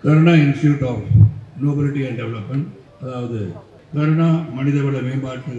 Karuna institute of nobility and development, அதாவது கருணா மனிதவள மேம்பாட்டு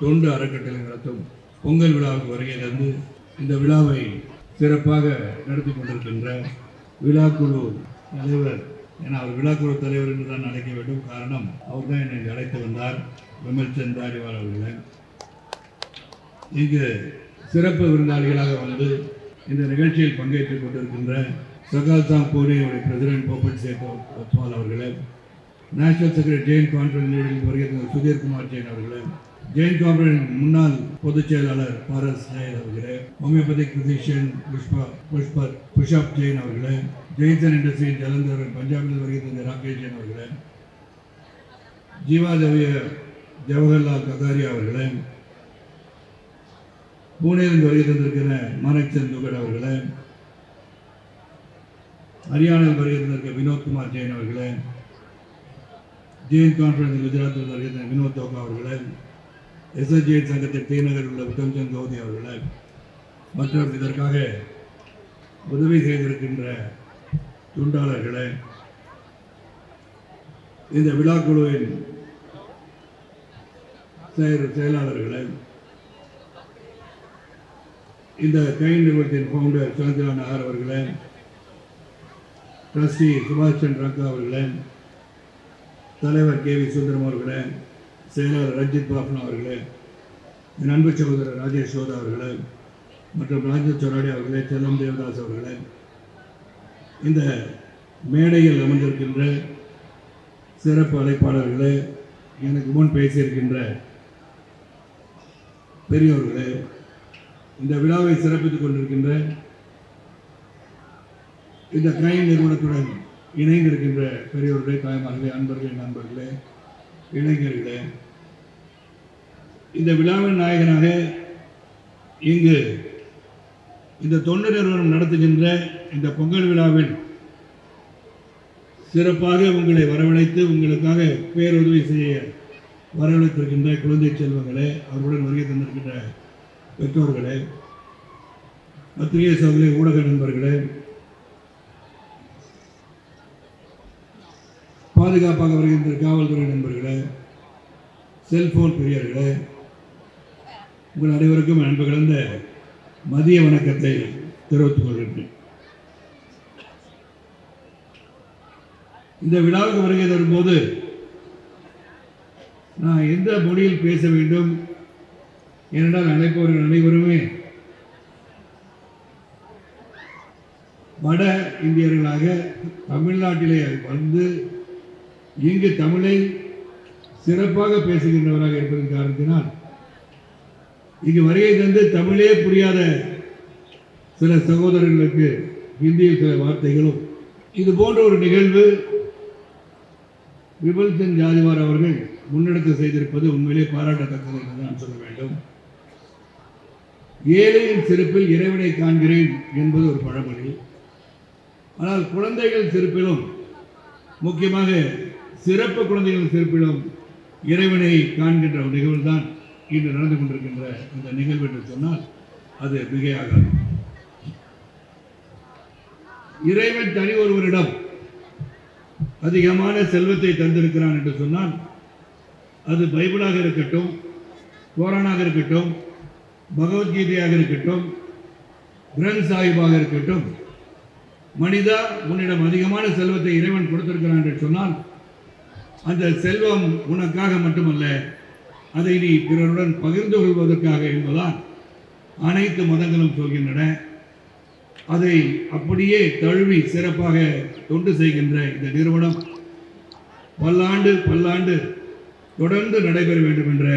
தொண்டு அறக்கட்டளை நடத்தும் பொங்கல் விழாவுக்கு வருகை தந்து இந்த விழாவை சிறப்பாக நடத்தி கொண்டிருக்கின்ற விழாக்குழு தலைவர், ஏன்னா அவர் விழாக்குழு தலைவர் என்று தான் அழைக்க வேண்டும், காரணம் அவர் தான் என்னை அழைத்து வந்தார், விமல்சந்த் தாரிவால் அவர்களை. இங்கு சிறப்பு விருந்தாளிகளாக வந்து இந்த நிகழ்ச்சியில் பங்கேற்றுக் கொண்டிருக்கின்ற சகால்சாம் பூனேயுடைய பிரசிடென்ட் போபட் சேக் ஒத்வால் அவர்களே, நேஷனல் செக்ரட்டரி ஜெயின் கான்ஃபரன்ஸ் வருகிற சுதீர்குமார் ஜெயின் அவர்களே, ஜெயின் கான்ஃபரன்ஸ் முன்னாள் பொதுச் செயலாளர் பாரஸ் ஜெயின் அவர்களே, ஹோமியோபதிக் பிசிஷியன் புஷ்ப் ஜெயின் அவர்களே, ஜெயின்சன் இண்டஸ்ட்ரியின் ஜலந்தர் பஞ்சாபில் வருகிற ராகேஷ் ஜெயின் அவர்களே, ஜீவா ஜவஹர்லால் ககாரியா அவர்களே, பூனேவில் வருகை தந்திருக்கிற மானக் சந்த் துகட் அவர்களே, ஹரியானாவில் வருகை தந்திருக்கிற வினோத்குமார் ஜெயின் அவர்களே, ஜெயின் கான்ஃபரன்ஸ் குஜராத்தில் வருகிற வினோத் தோகா அவர்களே, எஸ்எஸ்ஜெயின் சங்கத்தின் ஸ்ரீநகரில் உள்ள உத்தம்சந்த் கௌதி அவர்களே, மற்றும் இதற்காக உதவி செய்திருக்கின்ற தொண்டாளர்களே, இந்த விழாக்குழுவின் செயலாளர்களே, இந்த கை நிறுவனத்தின் ஃபவுண்டர் சுதந்திரா நகர் அவர்களே, ட்ரஸ்டி சுபாஷ் சந்திர ரங்கா அவர்களே, தலைவர் கே வி சுந்தரம் அவர்களே, செயலாளர் ரஞ்சித் பாப்னா அவர்களே, என் அன்பு சகோதரர் ராஜேஷ் சோதா அவர்களே, மற்றும் ராஜேஷ் சொராடி அவர்களே, செல்லம் தேவதாஸ் அவர்களே, இந்த மேடையில் அமர்ந்திருக்கின்ற சிறப்பு அழைப்பாளர்களே, எனக்கு முன் பேசியிருக்கின்ற பெரியோர்களே, இந்த விழாவை சிறப்பித்துக் கொண்டிருக்கின்ற இந்த கிரைம் நிறுவனத்துடன் இணைந்திருக்கின்ற பெரியோர்களே, தாய்மார்களே, அன்பர்களே, நண்பர்களே, இளைஞர்களே, இந்த விழாவின் நாயகனாக இங்கு இந்த தொண்டு நிறுவனம் நடத்துகின்ற இந்த பொங்கல் விழாவில் சிறப்பாக உங்களை வரவழைத்து உங்களுக்காக பேருதவி செய்ய வரவழைத்திருக்கின்ற குழந்தை செல்வங்களே, அவர்களுடன் வருகை தந்திருக்கின்ற பெற்றோர்களே, பத்திரிகை சகோதரர்களே, ஊடக நண்பர்களே, பாதுகாப்பாக வருகின்ற காவல்துறை நண்பர்களே, செல்போன் பிரியர்களே, உங்கள் அனைவருக்கும் அன்பு கலந்த மதிய வணக்கத்தை தெரிவித்துக் கொள்கின்றேன். இந்த விழாவுக்கு வருகை தரும்போது நான் எந்த மொழியில் பேச வேண்டும் ஏனென்றால் அழைப்பவர்கள் அனைவருமே வட இந்தியர்களாக தமிழ்நாட்டிலே வந்து இங்கு தமிழை சிறப்பாக பேசுகின்றவராக இருப்பதன் காரணத்தினால் இங்கு வருகை தந்து தமிழே புரியாத சில சகோதரர்களுக்கு ஹிந்தியில் சில வார்த்தைகளும், இது போன்ற ஒரு நிகழ்வு விமல்சந்த் ஜாதிவார் அவர்கள் முன்னெடுத்து செய்திருப்பது உண்மையிலே பாராட்டத்தக்கது என்று நான் சொல்ல வேண்டும். ஏழையின் சிரிப்பில் இறைவனை காண்கிறேன் என்பது ஒரு பழமொழி. ஆனால் குழந்தைகள் சிரிப்பிலும், முக்கியமாக சிறப்பு குழந்தைகள் சிரிப்பிலும் இறைவனை காண்கின்ற ஒரு நிகழ்வு தான் இன்று நடந்து கொண்டிருக்கின்ற இந்த நிகழ்வு என்று சொன்னால் அது மிகையாகாது. இறைவன் தனி ஒருவரிடம் அதிகமான செல்வத்தை தந்திருக்கிறான் என்று சொன்னால் அது பைபிளாக இருக்கட்டும், குரானாக இருக்கட்டும், பகவத்கீதையாக இருக்கட்டும், கிரந்த் சாஹிபாக இருக்கட்டும், மனிதா உன்னிடம் அதிகமான செல்வத்தை இறைவன் கொடுத்திருக்கிறான் என்று சொன்னால் அந்த செல்வம் உனக்காக மட்டுமல்ல, அதை நீ பிறருடன் பகிர்ந்து கொள்வதற்காக என்பதால் அனைத்து மதங்களும் சொல்கின்றன. அதை அப்படியே தழுவி சிறப்பாக தொண்டு செய்கின்ற இந்த நிறுவனம் பல்லாண்டு தொடர்ந்து நடைபெற வேண்டும் என்ற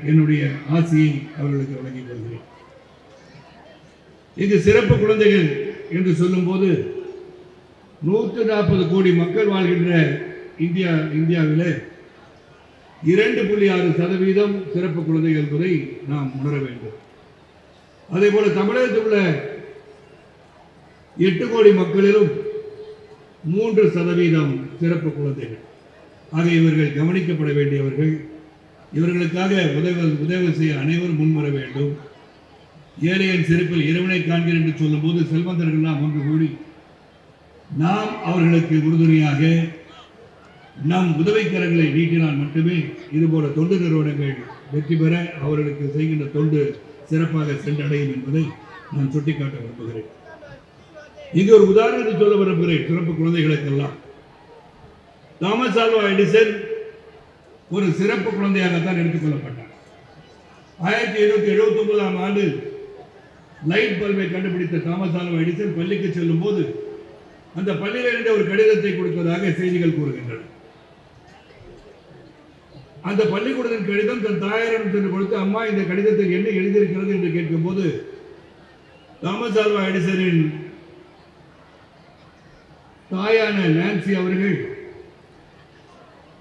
என்னுடைய ஆசையை அவர்களுக்கு வழங்கிக் கொள்கிறேன். இது சிறப்பு குழந்தைகள் என்று சொல்லும்போது 140 கோடி மக்கள் வாழ்கின்ற இந்தியாவில் 2.6% சிறப்பு குழந்தைகள் என்பதை நாம் உணர வேண்டும். அதே போல தமிழகத்தில் உள்ள 8 கோடி மக்களிலும் 3% சிறப்பு குழந்தைகள். ஆக இவர்கள் கவனிக்கப்பட வேண்டியவர்கள். இவர்களுக்காக உதவி செய்ய அனைவரும் முன்வர வேண்டும். ஏழையின் சிறப்பில் இறைவனை காண்கிறேன் என்று சொல்லும் போது செல்வந்தர்கள் ஒன்று கூடி நாம் அவர்களுக்கு உறுதுணையாக நம் உதவிக்கரங்களை நீட்டினால் மட்டுமே இதுபோல தொண்டு நிறுவனங்கள் வெற்றி பெற அவர்களுக்கு செய்கின்ற தொண்டு சிறப்பாக சென்றடையும் என்பதை நான் சுட்டிக்காட்ட விரும்புகிறேன். இங்கு ஒரு உதாரணத்தை சொல்ல விரும்புகிறேன். சிறப்பு குழந்தைகளுக்கெல்லாம் தாமஸ் ஆல்வா எடிசன் ஒரு சிறப்பு குழந்தையாகத்தான் எடுத்துக்கொள்ளப்பட்டார். 1779 ஆண்டு லைட் பல்பை கண்டுபிடித்த தாமஸ் ஆல்வா எடிசன் பள்ளிக்கு செல்லும் போது அந்த பள்ளியிலிருந்து ஒரு கடிதத்தை கொடுத்ததாக செய்திகள் கூறுகின்றன. அந்த பள்ளிக்கூடத்தின் கடிதம் தன் தாயாரிடம் சென்று கொடுத்து, அம்மா இந்த கடிதத்தில் என்ன எழுதியிருக்கிறது என்று கேட்கும் போது தாமஸ் ஆல்வா எடிசனின் தாயான நான்சி அவர்கள்,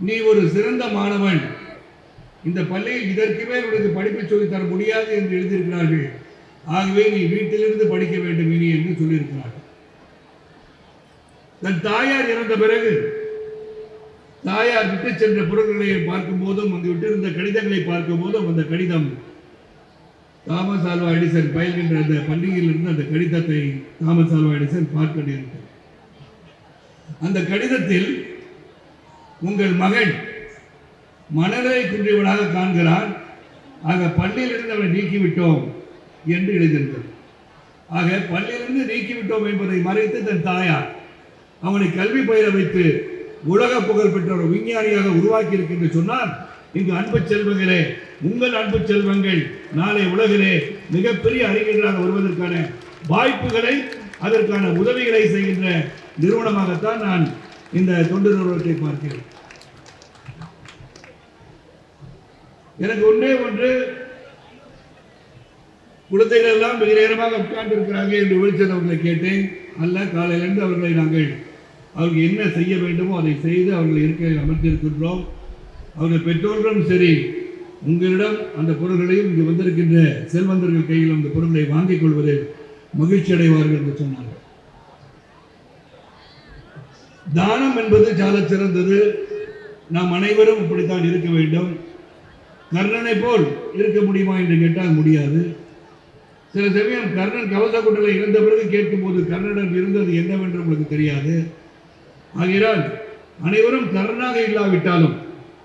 நீ ஒரு சிறந்த மாணவன், இந்த பள்ளியில் இதற்கு மேல் உனக்கு படிப்பு சொல்லித் தர முடியாது என்று எழுதியிருக்கிறார்கள், ஆகவே நீ வீட்டிலிருந்து படிக்க வேண்டும் இனி என்று சொல்லியிருக்கிறார்கள். தன் தாயார் இறந்த பிறகு தாயார் விட்டு சென்ற பொருட்களை பார்க்கும் போதும் அங்கு விட்டிருந்த கடிதங்களை பார்க்கும் போதும் அந்த கடிதம் தாமஸ் ஆல்வா எடிசன் பயில்கின்ற அந்த பள்ளியில் இருந்து அந்த கடிதத்தை தாமஸ் ஆல்வா எடிசன் பார்க்க நேர்ந்தது. அந்த கடிதத்தில் உங்கள் மகன் மனதை குன்றியவனாக காண்கிறான், ஆக பள்ளியிலிருந்து அவனை நீக்கிவிட்டோம் என்று எழுதியிருந்தது. ஆக பள்ளியிலிருந்து நீக்கிவிட்டோம் என்பதை மறைத்து தன் தாயார் அவனை கல்வி பயிர வைத்து உலக புகழ் பெற்ற ஒரு விஞ்ஞானியாக உருவாக்கி இருக்கின்ற சொன்னால், இங்கு அன்பு செல்வங்களே, உங்கள் அன்பு செல்வங்கள் நாளை உலகிலே மிகப்பெரிய அறிஞர்களாக வருவதற்கான வாய்ப்புகளை, அதற்கான உதவிகளை செய்கின்ற நிறுவனமாகத்தான் நான் இந்த தொண்டு நிறுவனத்தை பார்க்கிறேன். எனக்கு ஒன்றே ஒன்று, குழந்தைகள் எல்லாம் மிக நேரமாக உட்கார்ந்து இருக்கிறார்கள் என்று விழிச்சது அவர்களை கேட்டேன். அல்ல, காலையிலிருந்து அவர்களை நாங்கள் அவர்கள் என்ன செய்ய வேண்டுமோ அதை செய்து அவர்கள் இருக்கையில் அமர்த்திருக்கின்றோம். அவர்கள் பெற்றோர்களும் சரி, உங்களிடம் அந்த பொருள்களையும் இங்கு வந்திருக்கின்ற செல்வந்தர்கள் கையில் அந்த பொருட்களை வாங்கிக் கொள்வதில் மகிழ்ச்சி அடைவார்கள் என்று சொன்னார்கள். தானம் என்பது சால சிறந்தது. நாம் அனைவரும் இப்படித்தான் இருக்க வேண்டும். கர்ணனை போல் இருக்க முடியுமா என்று கேட்டால் முடியாது. சில சமயம் கர்ணன் கவச குண்டலை இழந்த பிறகு கேட்கும் போது கர்ணனிடம் இருந்தது என்னவென்று உங்களுக்கு தெரியாது. ஆகையால் அனைவரும் கர்ணனாக இல்லாவிட்டாலும்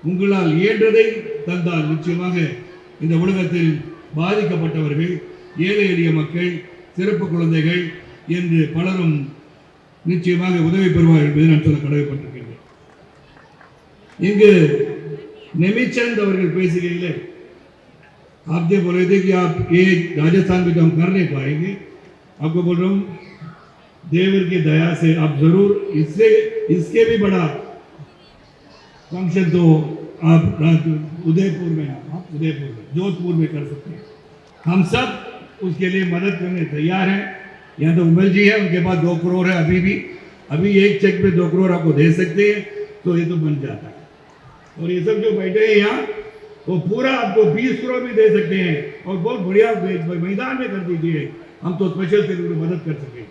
உங்களால் இயன்றதை தந்தால் நிச்சயமாக இந்த உலகத்தில் பாதிக்கப்பட்டவர்கள், ஏழை எளிய மக்கள், சிறப்பு குழந்தைகள் என்று பலரும் நிச்சயமாக உதவி பெறுவார்கள் என்பதை நான் சொல்ல கடமைப்பட்டிருக்கின்றேன். இங்கு नेमिचंद அவர்கள் பேசுகையில், आप जो बोल रहे थे कि आप ये राजस्थान में तो हम कर नहीं पाएंगे, आपको बोल रहा हूँ देवर की दया से आप जरूर इसके भी बड़ा फंक्शन तो आप उदयपुर में जोधपुर में कर सकते हैं। हम सब उसके लिए मदद करने तैयार हैं। यहाँ तो उमल जी है, उनके पास 2 करोड़ है अभी एक चेक पे 2 करोड़ आपको दे सकते हैं, तो ये तो बन जाता है। और ये सब जो बैठे हैं यहाँ, वो पूरा आपको 20 करोड़ भी दे सकते हैं और बहुत बढ़िया मैदान में कर दीजिए, हम तो स्पेशल से मदद कर सकेंगे।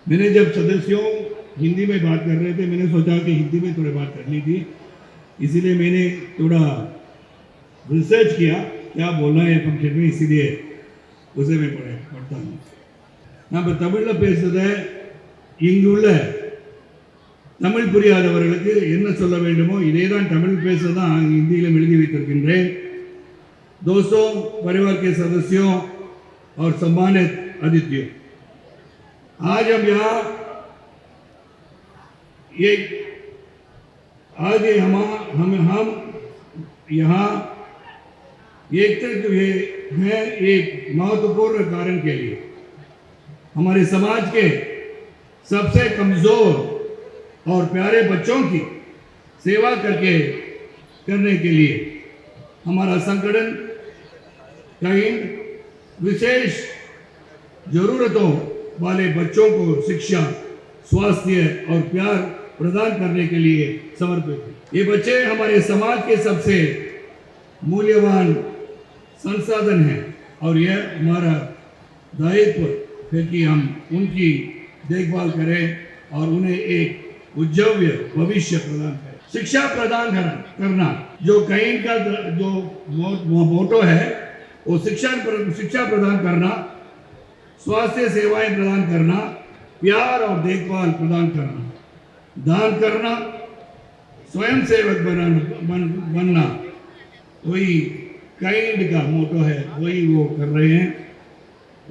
मैंने जब सदस्यों हिंदी में बात कर रहे थे, मैंने सोचा कि हिंदी में थोड़ी बात करनी थी, इसीलिए मैंने थोड़ा रिसर्च किया क्या बोलना है फंक्शन में, इसीलिए उसे मैं पढ़ता हूँ. நம்ம தமிழில் பேசுறத இங்குள்ள தமிழ் புரியாதவர்களுக்கு என்ன சொல்ல வேண்டுமோ இதே தான் தமிழ் பேசதான் हिंदी எழுதி வைத்திருக்கின்றேன். दोस्तों, परिवार के सदस्यों और सम्मानित अतिथियों, आज हम यहाँ यहाँ एकत्रित हुए हैं एक महत्वपूर्ण कारण के लिए। हमारे समाज के सबसे कमजोर और प्यारे बच्चों की सेवा करने के लिए हमारा संगठन कई विशेष जरूरतों वाले बच्चों को शिक्षा, स्वास्थ्य और प्यार प्रदान करने के लिए समर्पित है। ये बच्चे हमारे समाज के सबसे मूल्यवान संसाधन हैं और यह हमारा दायित्व है कि हम उनकी देखभाल करें और उन्हें एक उज्ज्वल भविष्य प्रदान करें। शिक्षा प्रदान करना जो कई का जो मोटो है, वो शिक्षा प्रदान करना, स्वास्थ्य सेवाएं प्रदान करना, प्यार और देखभाल प्रदान करना, दान करना, स्वयं सेवक बनना, वही काइंड का मोटो है, वही वो कर रहे हैं।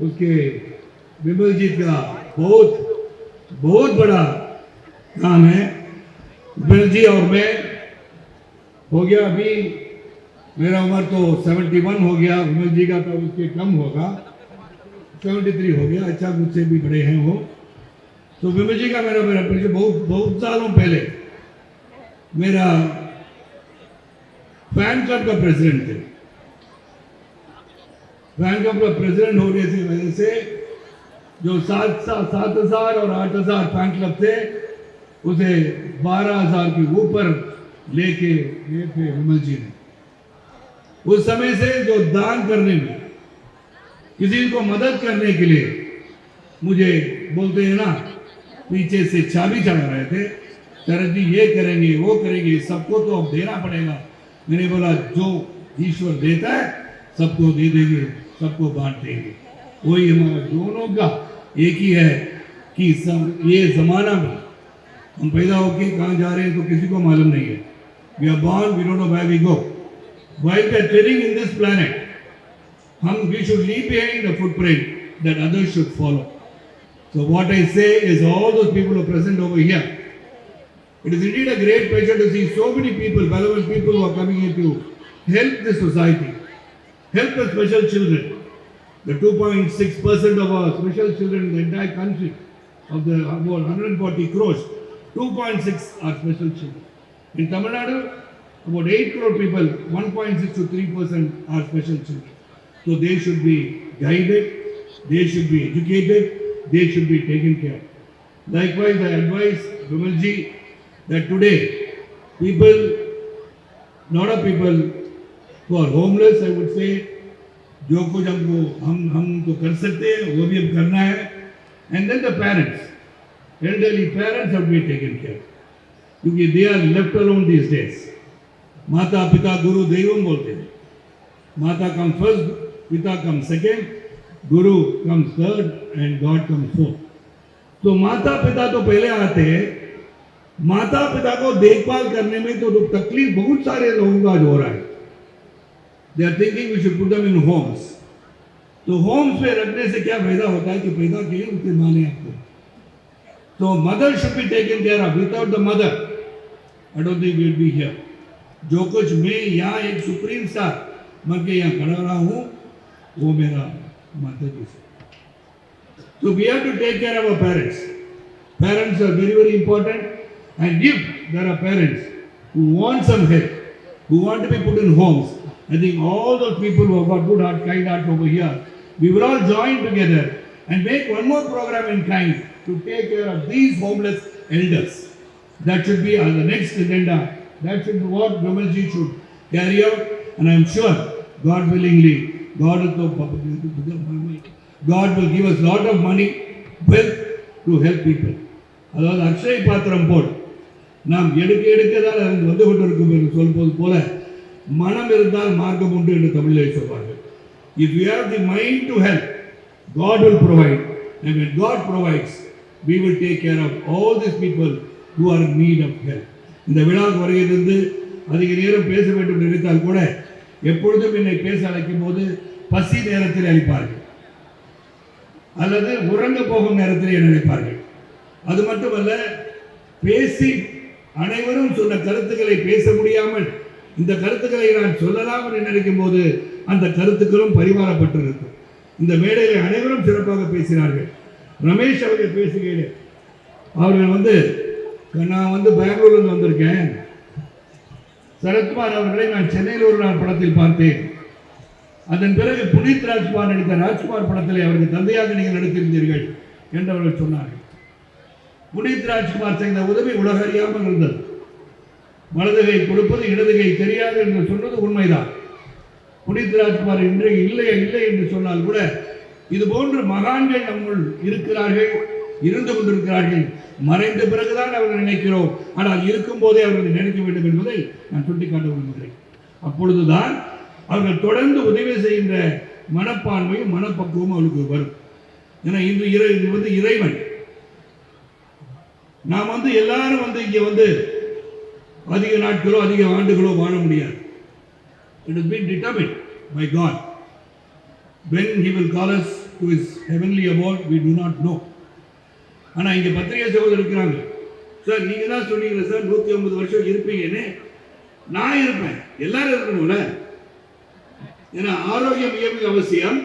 उसके विमल जी का बहुत बड़ा काम है। विमल जी और मैं हो गया, अभी मेरा उम्र तो 71 हो गया, विमल जी का तो उसके कम होगा, 73 हो गया। अच्छा, मुझसे भी बड़े हैं वो। तो विमल जी का मेरा परिचय बहुत सालों पहले मेरा फैन क्लब का प्रेसिडेंट थे। फैन क्लब का प्रेसिडेंट होने की वजह से जो 7,000 और 8,000 फैन क्लब थे, उसे 12,000 के ऊपर लेके गए थे विमल जी ने। उस समय से जो दान करने में, किसी को मदद करने के लिए मुझे बोलते हैं ना, पीछे से चाबी चढ़ा रहे थे, शरद जी ये करेंगे वो करेंगे, सबको तो अब देना पड़ेगा। मैंने बोला जो ईश्वर देता है सबको दे देंगे, सबको बांट देंगे। वही हमारा दोनों का एक ही है कि ये जमाना में हम पैदा होके कहाँ जा रहे हैं तो किसी को मालूम नहीं है। We are born, we don't know where we go. While we are treading in this planet, we should leave behind a footprint that others should follow. So what I say is, all those people who are present over here, it is indeed a great pleasure to see so many people, valuable people who are coming here to help the society, help the special children. The 2.6% of our special children in the entire country, of the about 140 crores, 2.6 are special children. In Tamil Nadu, about 8 crore people, 1.6 to 3% are special children. So they should be guided, they should be educated, they should be taken care of. Likewise, I advise Vimal ji that today, lot of people who are homeless, I would say, जो कुछ हम तो कर सकते हैं वो भी हम करना है। And then the parents, elderly parents have to be taken care of, क्योंकि they are left alone these days. माता पिता गुरु दैवम बोलते हैं। माता comes first, पिता comes second, Guru comes third and God comes fourth. तो माता पिता तो पहले आते हैं। माता पिता को देखभाल करने में तो तकलीफ बहुत सारे लोगों का हो रहा है। They are thinking we should put them in homes. तो होम्स में रखने से क्या फायदा होता है कि पैदा किए उसके माने आपको। तो mother should be taken care of. Without the mother I don't think we will be here. जो कुछ मैं यहाँ एक सुप्रीम स्टार बन के यहाँ खड़ा रहा हूँ, वो मेरा माता जी से। So we have to take care of our parents. Parents are very, very important. And if there are parents who want some help, who want to be put in homes, I think all those people who have got good heart, kind heart over here, we will all join together and make one more program in kind to take care of these homeless elders. That should be on the next agenda. That should be what Vimal ji should carry out. And I am sure, God willingly, God will give us a lot of money, wealth to help people. அதாவது அக்ஷய பாத்திரம் போல் நாம் எடுக்கதான் வந்து கொண்டிருக்கும் என்று சொல்வது போல, மனம் இருந்தால் மார்க்கம் உண்டு என்று தமிழில் சொல்வார்கள். If you have the mind to help, God will provide. And when God provides, we will take care of all these people who are in need of help. இந்த விழாவுக்கு வருகிறது அதிக நேரம் பேச வேண்டும் நினைத்தால் கூட, எப்பொழுதும் என்னை பேச அழைக்கும் போது பசி நேரத்தில் அழைப்பார்கள் அல்லது உறங்க போகும் நேரத்தில் என்ன அழைப்பார்கள். அது மட்டுமல்ல, பேசி அனைவரும் சொன்ன கருத்துக்களை பேச முடியாமல் இந்த கருத்துக்களை நான் சொல்லலாம் என்று நினைக்கும் போது அந்த கருத்துக்களும் பரிமாறப்பட்டிருக்கும். இந்த மேடையில் அனைவரும் சிறப்பாக பேசினார்கள். ரமேஷ் அவர்கள் பேசுகிறேன், அவர்கள் நான் பெங்களூர்லேருந்து வந்திருக்கேன். சரத்குமார் அவர்களை நான் சென்னையில் ஒரு நாள் படத்தில் பார்த்தேன். அதன் பிறகு புனித் ராஜ்குமார் நடித்த ராஜ்குமார் படத்தில் அவருக்கு தந்தையாக நீங்கள் நடித்திருந்தீர்கள் என்று அவர்கள் சொன்னார்கள். புனித் ராஜ்குமார் செய்த உதவி உலக அறியாமல் இருந்தது. வலதுகை கொடுப்பது இடதுகை தெரியாது என்று சொன்னது உண்மைதான். புனித் ராஜ்குமார் இன்றைக்கு இல்லை என்று சொன்னால் கூட இது போன்ற மகான்கள் நம்முள் இருக்கிறார்கள், இருந்து கொண்டிருக்கிறார்கள். மறைந்த பிறகுதான் அவர்கள் நினைக்கிறோம், ஆனால் இருக்கும் போதே அவர்கள் நினைக்க வேண்டும் என்பதை நான் சுட்டிக்காட்ட விரும்புகிறேன். அப்பொழுதுதான் அவர்கள் தொடர்ந்து உதவி செய்கின்ற மனப்பான்மையும் மனப்பக்குவமும் அவர்களுக்கு வரும். ஏன்னா இன்று இறைவன் நாம் வந்து எல்லாரும் வந்து இங்கே வந்து அதிக நாட்களோ அதிக ஆண்டுகளோ வாழ முடியாது. It has been determined by God. When He will call us to His heavenly abode, we do not know. ஆனால் இங்கே பத்திரிகை சகோதரர் இருக்கிறாங்க. சார் நீங்கள் தான் சொன்னீங்களே சார் 150 வருஷம் இருப்பீங்கன்னு. நான் இருப்பேன், எல்லாரும் இருக்கணும்ல. ஏன்னா ஆரோக்கியம் மிக மிக அவசியம்.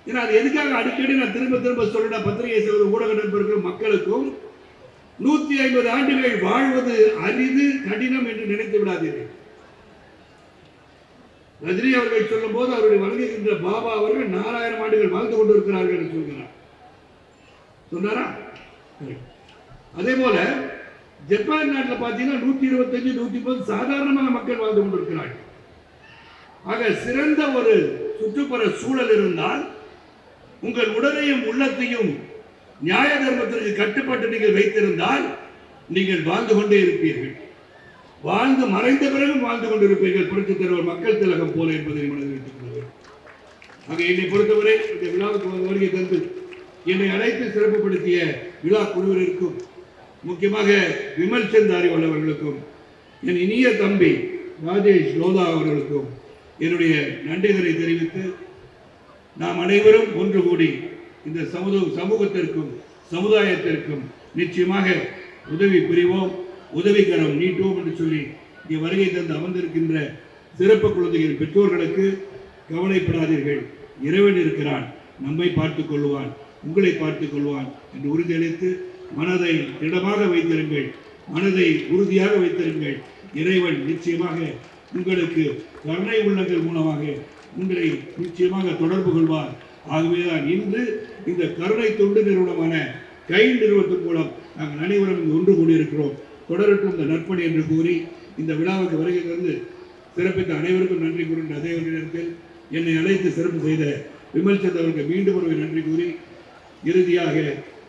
ஏன்னா அது எதுக்காக அடிக்கடி நான் திரும்ப திரும்ப சொல்றேன், பத்திரிகை சகோதரர் ஊடக நண்பர்கள் மக்களுக்கும் 150 ஆண்டுகள் வாழ்வது அரிது கடினம் என்று நினைத்து விடாதீர்கள். ரஜினி அவர்கள் சொல்லும் போது அவருடைய வழங்குகின்ற பாபா அவர்கள் 4000 ஆண்டுகள் வாழ்ந்து கொண்டிருக்கிறார்கள் என்று சொல்கிறார். சொன்னாரா? அதே போல ஜப்பான் நாட்டில் பார்த்தீங்கன்னா 125 130 சாதாரணமான மக்கள் வாழ்ந்து கொண்டிருக்கிறார்கள். ஆக சிறந்த ஒரு சுற்றுப்புற சூழல் இருந்தால் உங்கள் உடலையும் உள்ளத்தையும் நியாய தர்மத்திற்கு கட்டுப்பட்டு நீங்கள் வைத்திருந்தால் நீங்கள் வாழ்ந்து கொண்டே இருப்பீர்கள். வாழ்ந்து மறைந்த பிறகும் வாழ்ந்து கொண்டிருப்பீர்கள். புரட்சித் தலைவர் மக்கள் திலகம் போல என்பதை மனதில் வைத்துக் கொள்வேன். ஆக என்னை பொறுத்தவரை இந்த விழாவுக்கு வருகை தந்து என்னை அழைத்து சிறப்புப்படுத்திய விழா குழுவினருக்கும் முக்கியமாக விமல் சந்தாரி அவர்களுக்கும் என் இனிய தம்பி ராஜேஷ் லோதா அவர்களுக்கும் என்னுடைய நன்றிகளை தெரிவித்து நாம் அனைவரும் ஒன்று கூடி இந்த சமூகத்திற்கும் சமுதாயத்திற்கும் நிச்சயமாக உதவி புரிவோம், உதவிக்கரம் நீட்டுவோம் என்று சொல்லி இங்கே வருகை தந்து அமர்ந்திருக்கின்ற சிறப்பு குழந்தைகளின் பெற்றோர்களுக்கு கவலைப்படாதீர்கள், இறைவன் இருக்கிறான், நம்மை பார்த்துக் கொள்வான், உங்களை பார்த்துக் கொள்வான் என்று உறுதியளித்து மனதை திடமாக வைத்திருங்கள், மனதை உறுதியாக வைத்திருங்கள். இறைவன் நிச்சயமாக உங்களுக்கு கருணை உள்ளங்கள் மூலமாக உங்களை நிச்சயமாக தொடர்பு கொள்வார். ஆகவேதான் இன்று இந்த கருணை தொண்டு நிறுவனமான கைண்ட் நிறுவனத்தின் மூலம் நாங்கள் அனைவரும் இங்கு ஒன்று கூடியிருக்கிறோம். தொடரட்டும் இந்த நற்பணி என்று கூறி இந்த விழாவுக்கு வருகை தந்து சிறப்பித்த அனைவருக்கும் நன்றி கூறுகின்ற அதே நேரத்தில் என்னை அழைத்து சிறப்பு செய்த விமல் சந்த் அவருக்கு மீண்டும் ஒரு நன்றி கூறி இறுதியாக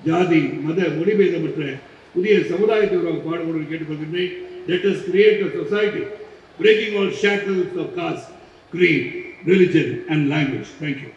ஜாதி மத மொழிபேதமற்ற புதிய சமுதாயத்தை உருவாக்க பாடுபடுவதை கேட்டுக்கொள்கின்றேன். Let us create a society breaking all shackles of caste, creed, religion and language. Thank you.